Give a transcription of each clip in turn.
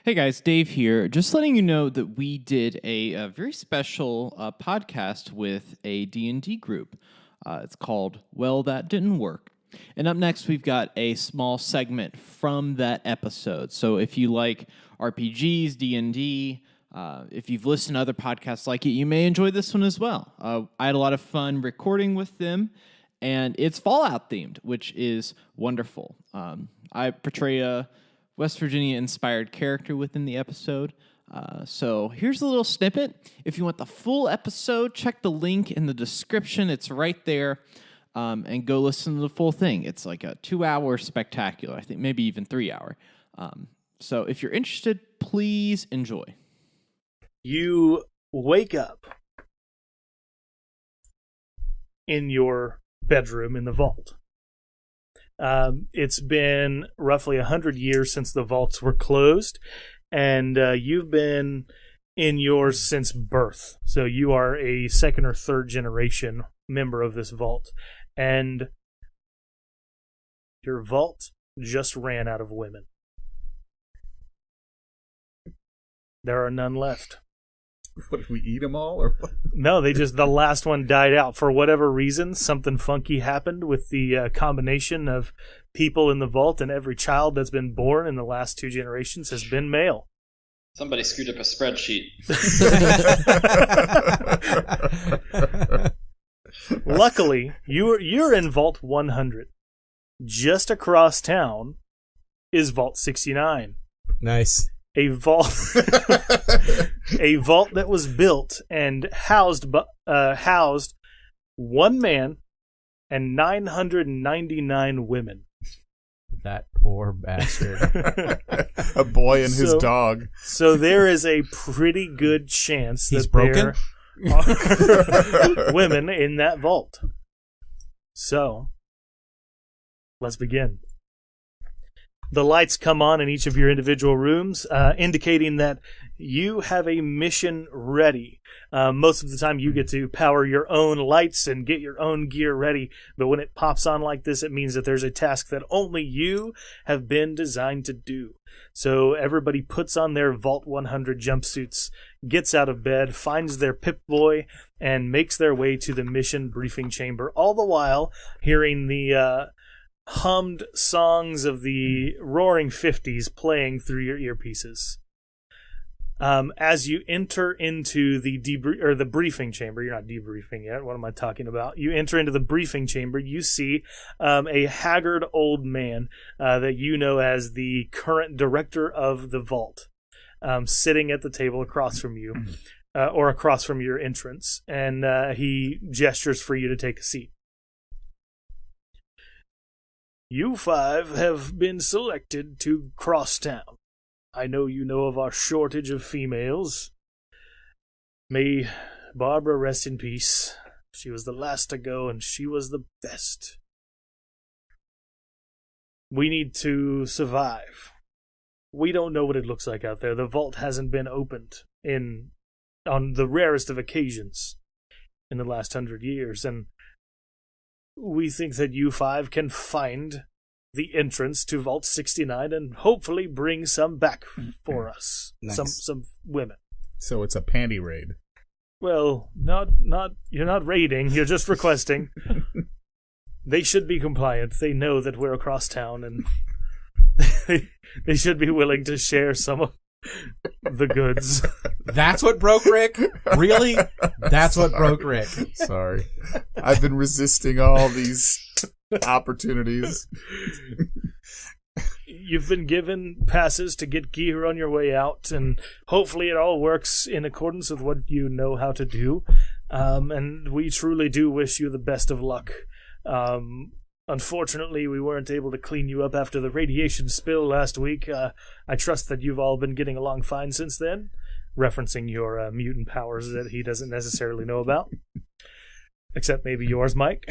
Hey guys, Dave here. Just letting you know that we did a very special podcast with a D&D group. It's called Well, That Didn't Work. And up next, we've got a small segment from that episode. So if you like RPGs, D&D, if you've listened to other podcasts like it, you may enjoy this one as well. I had a lot of fun recording with them, and it's Fallout themed, which is wonderful. I portray a West Virginia-inspired character within the episode. So here's a little snippet. If you want the full episode, check the link in the description. It's right there. And go listen to the full thing. It's like a 2-hour spectacular. I think maybe even 3-hour. So if you're interested, please enjoy. You wake up in your bedroom in the vault. It's been roughly 100 years since the vaults were closed, and you've been in yours since birth. So you are a second or third generation member of this vault, and your vault just ran out of women. There are none left. What, did we eat them all, or what? No, the last one died out. For whatever reason, something funky happened with the combination of people in the vault, and every child that's been born in the last 2 generations has been male. Somebody screwed up a spreadsheet. Luckily, you're in Vault 100. Just across town is Vault 69. Nice. A vault that was built and housed one man and 999 women. That poor bastard. A boy and his dog. So there is a pretty good chance He's that broken? there are women in that vault. So, let's begin. The lights come on in each of your individual rooms, indicating that you have a mission ready. Most of the time you get to power your own lights and get your own gear ready, but when it pops on like this, it means that there's a task that only you have been designed to do. So everybody puts on their Vault 100 jumpsuits, gets out of bed, finds their Pip-Boy, and makes their way to the mission briefing chamber, all the while hearing the hummed songs of the roaring 50s playing through your earpieces. As you enter into the briefing chamber, you're not debriefing yet. What am I talking about? You enter into the briefing chamber. You see a haggard old man that you know as the current director of the vault, sitting at the table across from you, or across from your entrance, and he gestures for you to take a seat. You 5 have been selected to cross town. I know you know of our shortage of females. May Barbara rest in peace. She was the last to go, and she was the best. We need to survive. We don't know what it looks like out there. The vault hasn't been opened on the rarest of occasions in the last 100 years, and we think that you 5 can find the entrance to Vault 69 and hopefully bring some back for us. Nice. Some women. So it's a panty raid. Well, not you're not raiding, you're just requesting. They should be compliant. They know that we're across town, and they should be willing to share some of the goods. That's what broke Rick? Really? That's what broke Rick. Sorry. I've been resisting all these opportunities. You've been given passes to get gear on your way out, and hopefully it all works in accordance with what you know how to do. And we truly do wish you the best of luck. Unfortunately, we weren't able to clean you up after the radiation spill last week. I trust that you've all been getting along fine since then, referencing your mutant powers that he doesn't necessarily know about. Except maybe yours, Mike.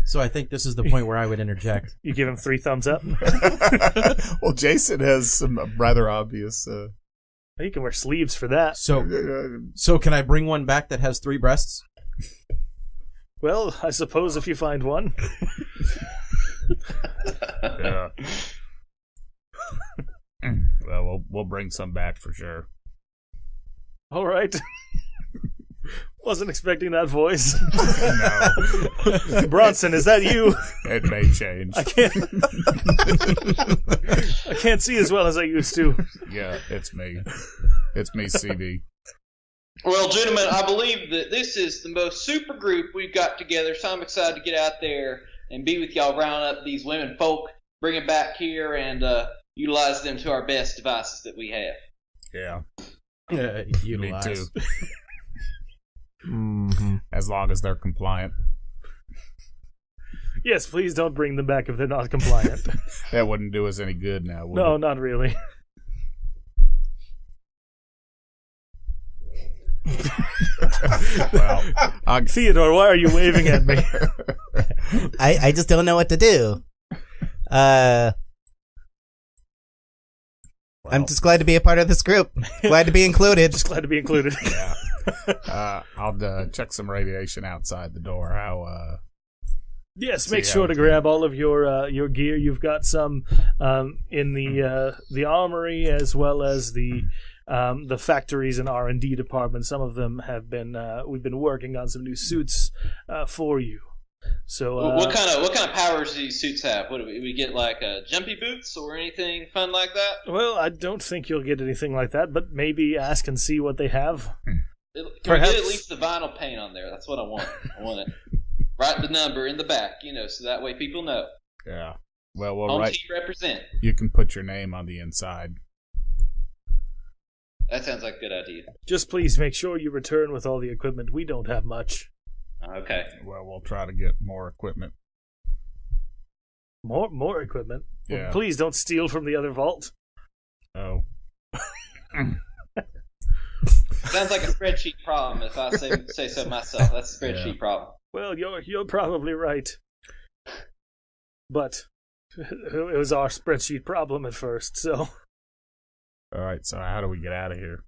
So I think this is the point where I would interject. You give him 3 thumbs up? Well, Jason has some rather obvious... You can wear sleeves for that. So can I bring one back that has 3 breasts? Well, I suppose if you find one. Yeah. Well, we'll bring some back for sure. All right. Wasn't expecting that voice. No, Bronson, is that you? it may change. I can't see as well as I used to. Yeah, it's me. It's me, CV. Well, gentlemen, I believe that this is the most super group we've got together, so I'm excited to get out there and be with y'all, round up these women folk, bring them back here, and utilize them to our best devices that we have. Yeah, Me too. Mm-hmm. As long as they're compliant. Yes, please don't bring them back if they're not compliant. That wouldn't do us any good now, would No, it? not really. Well, Theodore, why are you waving at me? I just don't know what to do. I'm just glad to be a part of this group. Glad to be included. Just glad to be included. I'll check some radiation outside the door. How? Yes, make See sure how to it grab all of your gear. You've got some in the armory as well as the factories and R&D department. Some of them have been we've been working on some new suits for you. So what kind of powers do these suits have? What do we get, like jumpy boots or anything fun like that? well, I don't think you'll get anything like that, but maybe ask and see what they have. Can we Perhaps. get at least the vinyl paint on there? That's what I want. I want it. Write the number in the back, so that way people know. Yeah. Well, Home right. team represent. You can put your name on the inside. That sounds like a good idea. Just please make sure you return with all the equipment. We don't have much. Okay. Well, we'll try to get more equipment. More equipment. Well, Yeah. please don't steal from the other vault. Oh. Sounds like a spreadsheet problem, if I say so myself. That's a spreadsheet problem. Well, you're probably right. But it was our spreadsheet problem at first, so... All right. So how do we get out of here?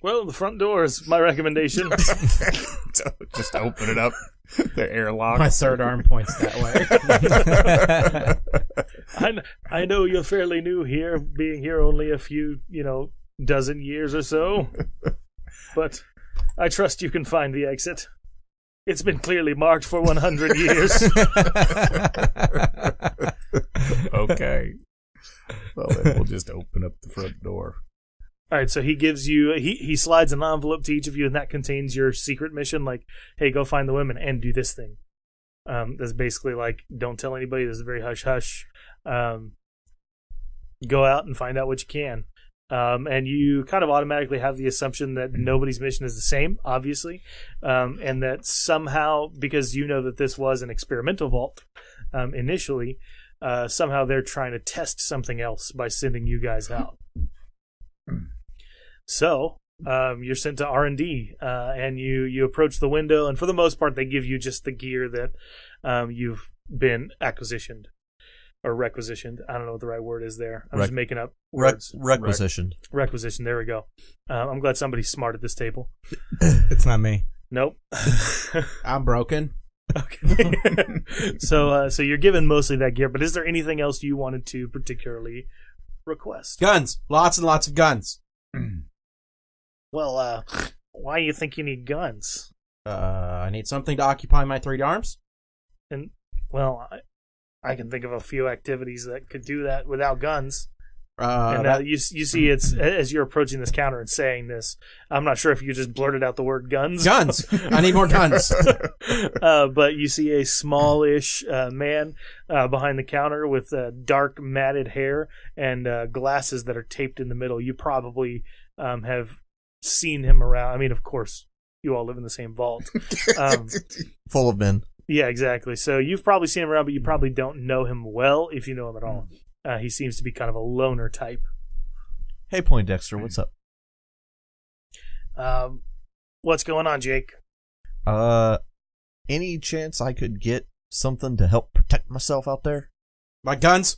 Well, the front door is my recommendation. So just open it up. The airlock. My third arm points that way. I know you're fairly new here, being here only a few, dozen years or so. But I trust you can find the exit. It's been clearly marked for 100 years. Okay. Well, then we'll just open up the front door. All right, so he gives you he slides an envelope to each of you, and that contains your secret mission. Like, hey, go find the women and do this thing. That's basically like, don't tell anybody. This is very hush hush. Go out and find out what you can. And you kind of automatically have the assumption that nobody's mission is the same, obviously, and that somehow, because you know that this was an experimental vault initially, somehow they're trying to test something else by sending you guys out. So you're sent to R&D, and you approach the window, and for the most part, they give you just the gear that you've been requisitioned. I don't know what the right word is there. I'm just making up words. Requisitioned. Requisition. There we go. I'm glad somebody's smart at this table. It's not me. Nope. I'm broken. Okay. So you're given mostly that gear, but is there anything else you wanted to particularly request? Guns. Lots and lots of guns. Well, why do you think you need guns? I need something to occupy my 3 arms. And, well, I can think of a few activities that could do that without guns. You see, it's as you're approaching this counter and saying this, I'm not sure if you just blurted out the word guns. Guns. I need more guns. But you see a smallish man behind the counter with dark matted hair and glasses that are taped in the middle. You probably have seen him around. I mean, of course, you all live in the same vault. Full of men. Yeah, exactly. So you've probably seen him around, but you probably don't know him well, if you know him at all. He seems to be kind of a loner type. Hey, Poindexter, what's up? What's going on, Jake? Any chance I could get something to help protect myself out there? My guns.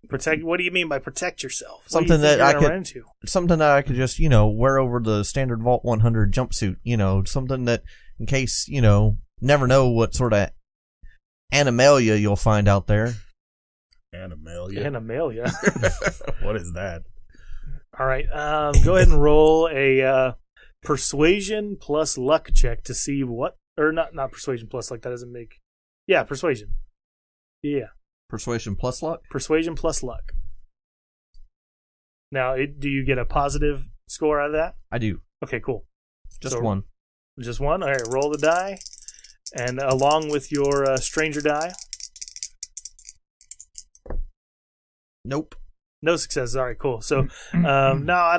Protect? What do you mean by protect yourself? Something that I could, run into? something that I could just, wear over the standard Vault 100 jumpsuit. Something that, in case, never know what sort of animalia you'll find out there. Animalia. Animalia. What is that? All right. Go ahead and roll a persuasion plus luck check to see what, or not persuasion plus luck. That doesn't make. Yeah, persuasion. Yeah, Persuasion plus luck? persuasion plus luck. Now, do you get a positive score out of that? I do. Okay, cool. Just So, one. Just one. All right. Roll the die, and along with your stranger die. Nope. No successes. All right, cool. So, no, I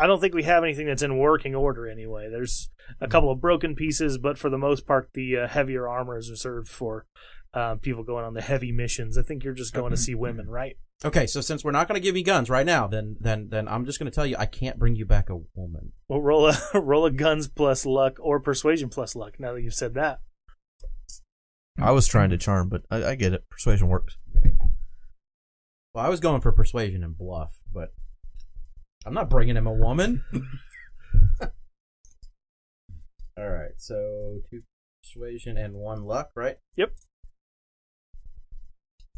don't think we have anything that's in working order anyway. There's a couple of broken pieces, but for the most part, the heavier armor is reserved for people going on the heavy missions. I think you're just going to see women, right? Okay, so since we're not going to give you guns right now, then I'm just going to tell you I can't bring you back a woman. Well, roll a guns plus luck or persuasion plus luck. Now that you've said that, I was trying to charm, but I get it. Persuasion works. Well, I was going for persuasion and bluff, but I'm not bringing him a woman. All right, so 2 persuasion and 1 luck, right? Yep.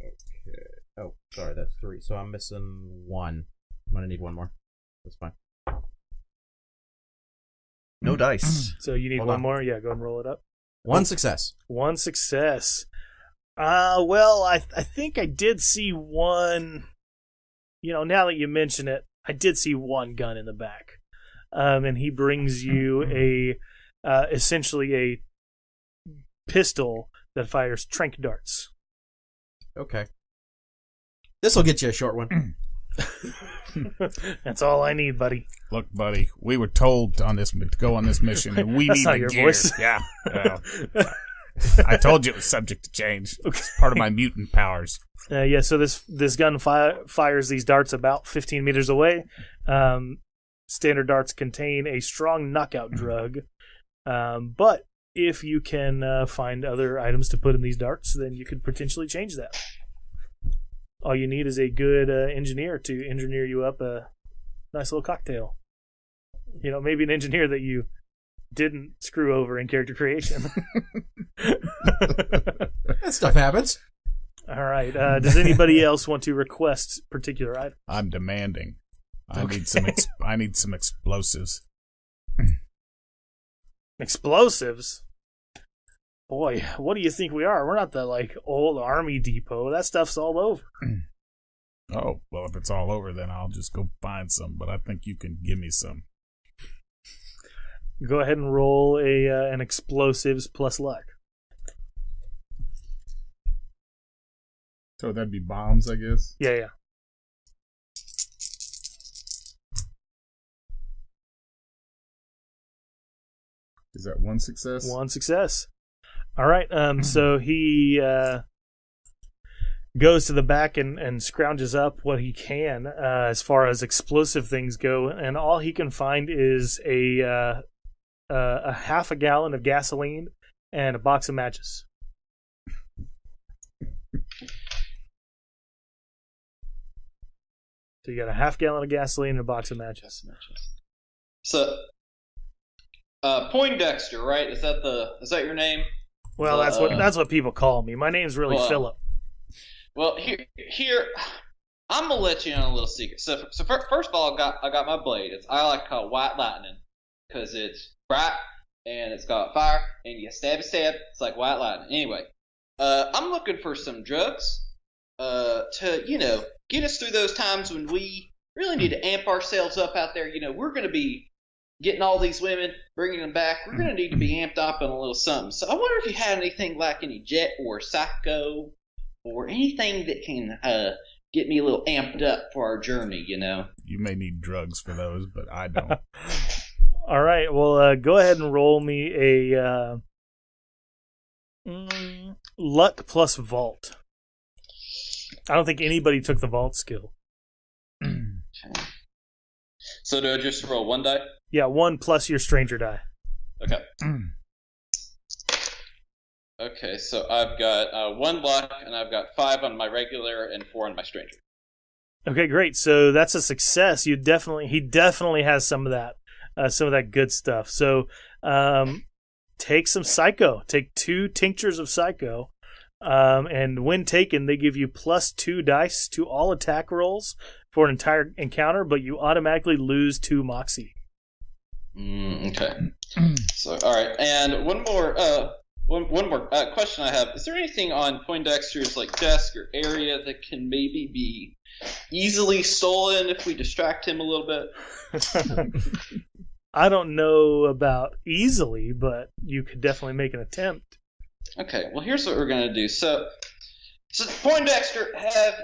Okay. Oh, sorry, that's 3. So I'm missing 1. I'm gonna need 1 more. That's fine. No dice. so you need Hold one on. more. Yeah, go ahead and roll it up. 1 success. One success. Well, I think I did see one. You know, now that you mention it, I did see one gun in the back, and he brings you essentially a pistol that fires trank darts. Okay. This will get you a short one. That's all I need, buddy. Look, buddy, we were told to go on this mission, and we That's need not the your gear. voice. Yeah. Well, I told you it was subject to change. It's part of my mutant powers. Yeah, so this gun fires these darts about 15 meters away. Standard darts contain a strong knockout drug, but if you can find other items to put in these darts, then you could potentially change that. All you need is a good engineer to engineer you up a nice little cocktail. You know, maybe an engineer that you didn't screw over in character creation. That stuff happens. All right. Does anybody else want to request particular items? I'm demanding. I need some explosives. Explosives? Boy, what do you think we are? We're not the old army depot. That stuff's all over. Oh, well, if it's all over, then I'll just go find some. But I think you can give me some. Go ahead and roll an explosives plus luck. So that'd be bombs, I guess. Yeah. Is that 1 success? One success. All right. So he goes to the back and scrounges up what he can as far as explosive things go, and all he can find is a half a gallon of gasoline and a box of matches. So you got a half gallon of gasoline and a box of matches. So, Poindexter, right? Is that your name? Well, that's what people call me. My name's really Philip. Well, here, I'm gonna let you in on a little secret. So first of all, I got my blade. I like to call it White Lightning because it's bright and it's got fire, and you stab. It's like white lightning. Anyway, I'm looking for some drugs to get us through those times when we really need to amp ourselves up out there. We're going to be getting all these women, bringing them back. We're going to need to be amped up on a little something. So I wonder if you had anything like any jet or psycho or anything that can get me a little amped up for our journey, You may need drugs for those, but I don't. All right. Well, go ahead and roll me a luck plus vault. I don't think anybody took the vault skill. Okay. So do I just roll one die? Yeah, 1 plus your stranger die. Okay. Okay, so I've got 1 luck, and I've got 5 on my regular and 4 on my stranger. Okay, great. So that's a success. He definitely has some of that good stuff. So take some psycho. Take 2 tinctures of psycho. And when taken, they give you +2 dice to all attack rolls for an entire encounter, but you automatically lose 2 moxie. Okay. So, all right, and one more question I have: is there anything on Poindexter's desk or area that can maybe be easily stolen if we distract him a little bit? I don't know about easily, but you could definitely make an attempt. Okay. Well, here's what we're gonna do. So Poindexter, have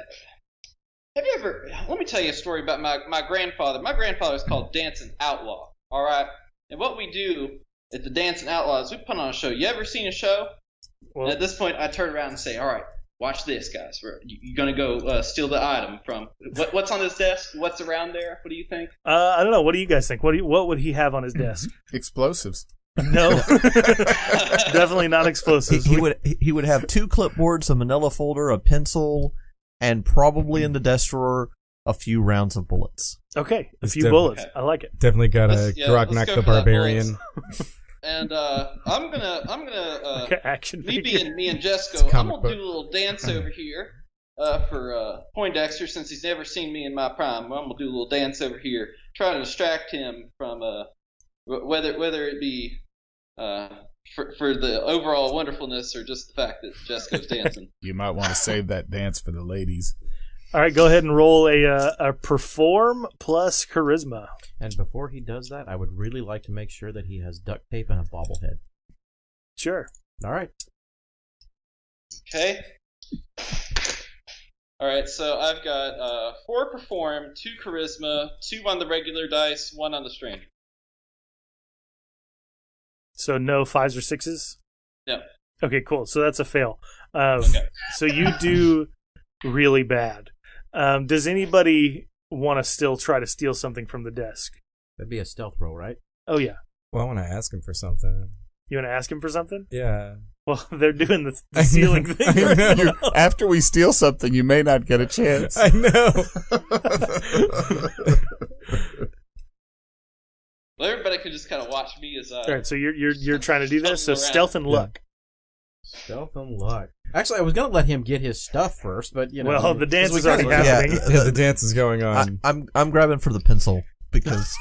you ever? Let me tell you a story about my grandfather. My grandfather was called Dancing Outlaw. All right, and what we do at the Dancing Outlaws, we put on a show. You ever seen a show? Well, And at this point, I turn around and say, "All right, watch this, guys. You're gonna go steal the item from what's on his desk? What's around there? What do you think?" I don't know. What do you guys think? What would he have on his desk? Explosives. No, definitely not explosives. He would have 2 clipboards, a manila folder, a pencil, and probably in the desk drawer a few rounds of bullets. Okay, a It's few definitely- bullets. I like it. Definitely got a Let's go Grognak for the that Barbarian. And I'm gonna Okay, action figure. me and Jesco, It's a I'm comic gonna book. do a little dance over here for Poindexter, since he's never seen me in my prime. I'm gonna do a little dance over here, try to distract him from whether it be for the overall wonderfulness or just the fact that Jesco's dancing. You might want to save that dance for the ladies. All right, go ahead and roll a perform plus charisma. And before he does that, I would really like to make sure that he has duct tape and a bobblehead. Sure. All right. Okay. All right, so I've got 4 perform, 2 charisma, 2 on the regular dice, 1 on the stranger. So no 5s or 6s? No. Okay, cool. So that's a fail. Okay. So you do really bad. Does anybody want to still try to steal something from the desk? That'd be a stealth roll, right? Oh, yeah. Well, I want to ask him for something. You want to ask him for something? Yeah. Well, they're doing the stealing thing. I know. You, after we steal something, you may not get a chance. I know. Well, everybody can just kind of watch me as I. All right, so you're trying to do this. So Shuffle around. stealth and luck. Stealth and luck. Actually, I was going to let him get his stuff first, but, you know. Well, the dance we is already kinda- happening. Yeah, the dance is going on. I'm grabbing for the pencil because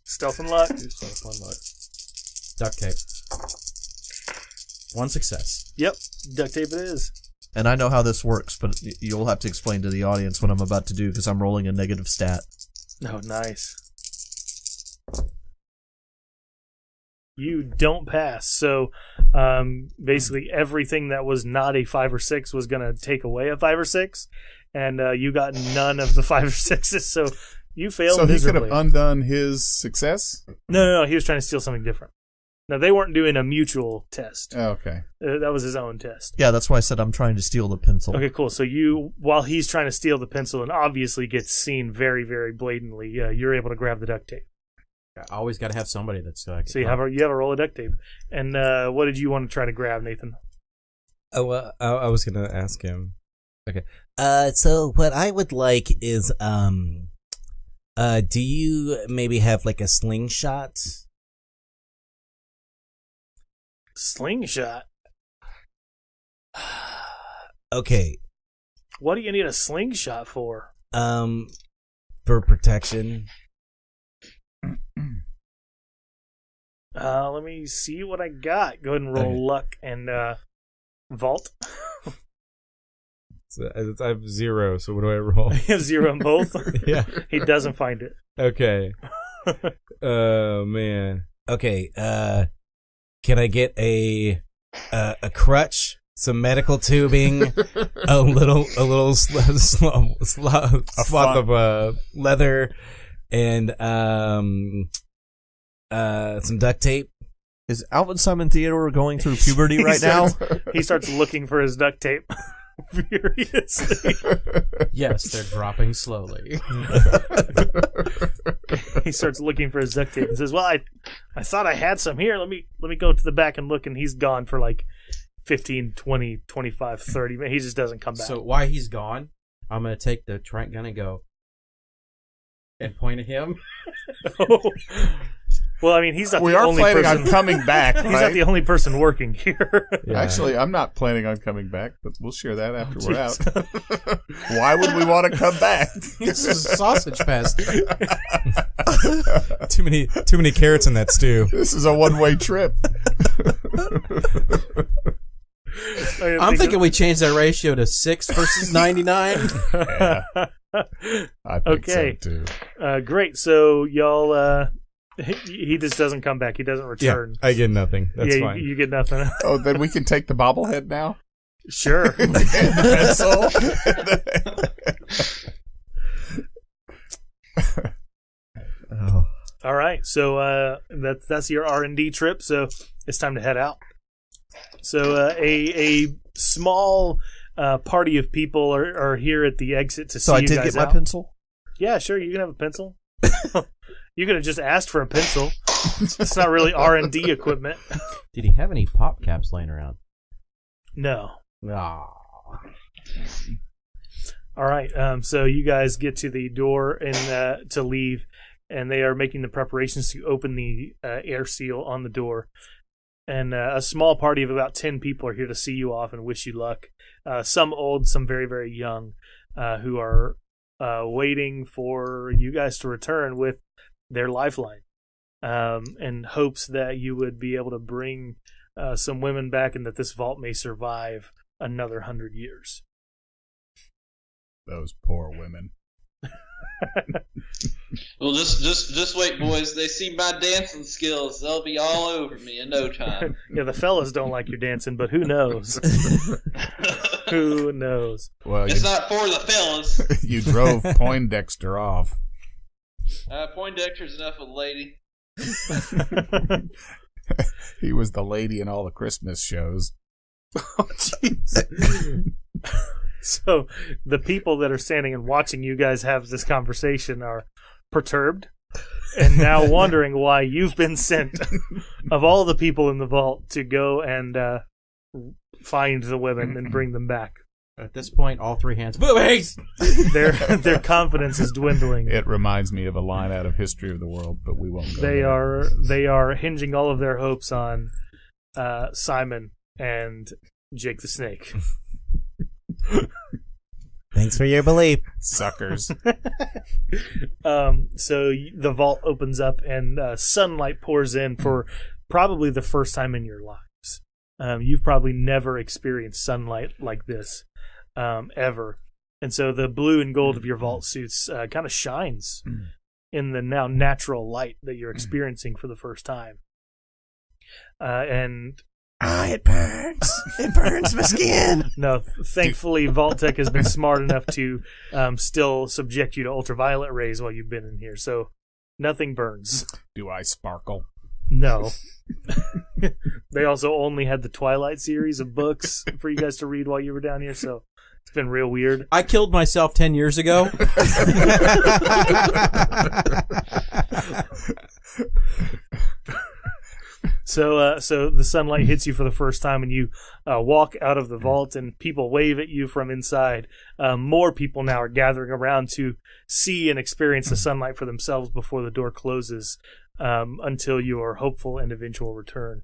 Stealth and luck. Stealth and luck. Duct tape. 1 success. Yep, duct tape it is. and I know how this works, but you'll have to explain to the audience what I'm about to do because I'm rolling a negative stat. Oh, nice. You don't pass. So basically everything that was not a 5 or 6 was going to take away a 5 or 6. And you got none of the 5 or 6s. So you failed So he could miserably. have undone his success? No. He was trying to steal something different. Now, they weren't doing a mutual test. Oh, okay. That was his own test. Yeah, that's why I said I'm trying to steal the pencil. Okay, cool. So you, while he's trying to steal the pencil and obviously gets seen very, very blatantly, you're able to grab the duct tape. I always got to have somebody that's. So you have a roll of duct tape. And what did you want to try to grab, Nathan? Oh, well, I was gonna ask him. Okay. So what I would like is, do you maybe have like a slingshot? Slingshot. Okay. What do you need a slingshot for? For protection. Let me see what I got. Go ahead and roll Okay. luck and vault. So I have 0. So what do I roll? You have 0 on both. Yeah. He doesn't find it. Okay. Oh man. Okay. Can I get a crutch, some medical tubing, a little swath of leather, and some duct tape? Is Alvin Simon Theodore going through puberty right now? He starts looking for his duct tape furiously. Yes, they're dropping slowly. He starts looking for his duct tape and says, "Well, I thought I had some here. Let me go to the back and look." And he's gone for like 15, 20, 25, 30 minutes. He just doesn't come back. So while he's gone, I'm going to take the trank gun and go and point at him. Well, I mean, he's not We the are only planning person. on coming back, He's right? not the only person working here. Yeah. Actually, I'm not planning on coming back, but we'll share that after we're out. Why would we want to come back? This is a sausage fest. Too many carrots in that stew. This is a one-way trip. I'm thinking we change that ratio to 6 versus 99. Yeah, I think Okay. so too. Great. So y'all, he just doesn't come back. He doesn't Yeah, return. I get nothing. That's yeah, fine. You get nothing. Oh, then we can take the bobblehead now. Sure. Pencil. All right. So that's your R&D trip. So it's time to head out. So a small party of people are here at the exit to see So I you did guys get my out. pencil. Yeah, sure. You can have a pencil. You could have just asked for a pencil. It's not really R&D equipment. Did he have any pop caps laying around? No. Ah. All right. So you guys get to the door and to leave, and they are making the preparations to open the air seal on the door. And a small party of about 10 people are here to see you off and wish you luck. Some old, some very, very young, who are waiting for you guys to return with their lifeline, in hopes that you would be able to bring some women back and that this vault may survive another 100 years. Those poor women. Well, just wait, boys. They see my dancing skills. They'll be all over me in no time. Yeah, the fellas don't like your dancing, but who knows? Who knows? Well, It's not for the fellas. you drove Poindexter off. Poindexter's enough of a lady. He was the lady in all the Christmas shows. Oh, jeez. So the people that are standing and watching you guys have this conversation are perturbed and now wondering why you've been sent, of all the people in the vault, to go and find the women and bring them back. At this point, all three hands. Boobies! Their confidence is dwindling. It reminds me of a line out of History of the World, but we won't go there. They are hinging all of their hopes on Simon and Jake the Snake. Thanks for your belief. Suckers. So the vault opens up and sunlight pours in for probably the first time in your lives. You've probably never experienced sunlight like this ever. And so the blue and gold of your vault suits kind of shines in the now natural light that you're experiencing for the first time. And It burns. It burns my skin. no, thankfully, Vault-Tec has been smart enough to still subject you to ultraviolet rays while you've been in here, so nothing burns. Do I sparkle? No. They also only had the Twilight series of books for you guys to read while you were down here, so it's been real weird. I killed myself 10 years ago. So the sunlight hits you for the first time, and you walk out of the vault, and people wave at you from inside. More people now are gathering around to see and experience the sunlight for themselves before the door closes, until your hopeful and eventual return.